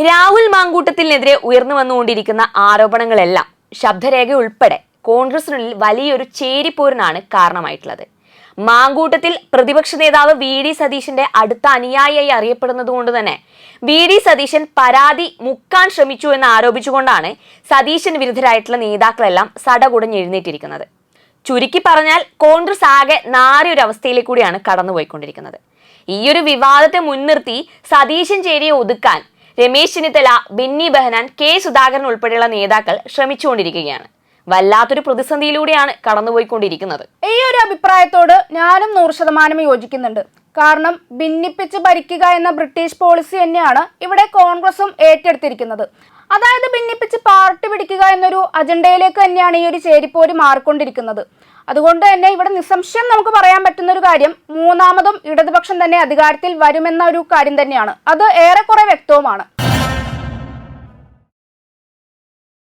രാഹുൽ മാങ്കൂട്ടത്തിനെതിരെ ഉയർന്നു വന്നുകൊണ്ടിരിക്കുന്ന ആരോപണങ്ങളെല്ലാം ശബ്ദരേഖ ഉൾപ്പെടെ കോൺഗ്രസിനുള്ളിൽ വലിയൊരു ചേരിപ്പോരിനാണ് കാരണമായിട്ടുള്ളത്. മാങ്കൂട്ടത്തിൽ പ്രതിപക്ഷ നേതാവ് വി.ഡി. സതീശന്റെ അടുത്ത അനുയായിയായി അറിയപ്പെടുന്നത് കൊണ്ട് തന്നെ വി.ഡി. സതീശൻ പരാതി മുക്കാൻ ശ്രമിച്ചു എന്ന് ആരോപിച്ചുകൊണ്ടാണ് സതീശൻ വിരുദ്ധരായിട്ടുള്ള നേതാക്കളെല്ലാം സടകുടഞ്ഞെഴുന്നേറ്റിരിക്കുന്നത്. ചുരുക്കി പറഞ്ഞാൽ കോൺഗ്രസ് ആകെ നാറിയൊരു അവസ്ഥയിലേക്ക് കൂടിയാണ് കടന്നുപോയിക്കൊണ്ടിരിക്കുന്നത്. ഈ ഒരു വിവാദത്തെ മുൻനിർത്തി സതീശൻ ചേരിയെ ഒതുക്കാൻ രമേശ് ചെന്നിത്തല, ബെന്നി ബെഹനാൻ, കെ സുധാകരൻ ഉൾപ്പെടെയുള്ള നേതാക്കൾ ശ്രമിച്ചുകൊണ്ടിരിക്കുകയാണ്. വല്ലാത്തൊരു പ്രതിസന്ധിയിലൂടെയാണ് കടന്നുപോയിക്കൊണ്ടിരിക്കുന്നത്. ഈ ഒരു അഭിപ്രായത്തോട് ഞാനും 100% യോജിക്കുന്നുണ്ട്. കാരണം ഭിന്നിപ്പിച്ച് ഭരിക്കുക എന്ന ബ്രിട്ടീഷ് പോളിസി തന്നെയാണ് ഇവിടെ കോൺഗ്രസും ഏറ്റെടുത്തിരിക്കുന്നത്. അതായത് ഭിന്നിപ്പിച്ച് പാർട്ടി പിടിക്കുക എന്നൊരു അജണ്ടയിലേക്ക് തന്നെയാണ് ഈ ഒരു ചേരിപ്പോര് മാറിക്കൊണ്ടിരിക്കുന്നത്. അതുകൊണ്ട് തന്നെ ഇവിടെ നിസ്സംശയം നമുക്ക് പറയാൻ പറ്റുന്ന ഒരു കാര്യം, മൂന്നാമതും ഇടതുപക്ഷം തന്നെ അധികാരത്തിൽ വരുമെന്ന ഒരു കാര്യം തന്നെയാണ്. അത് ഏറെക്കുറെ വ്യക്തവുമാണ്.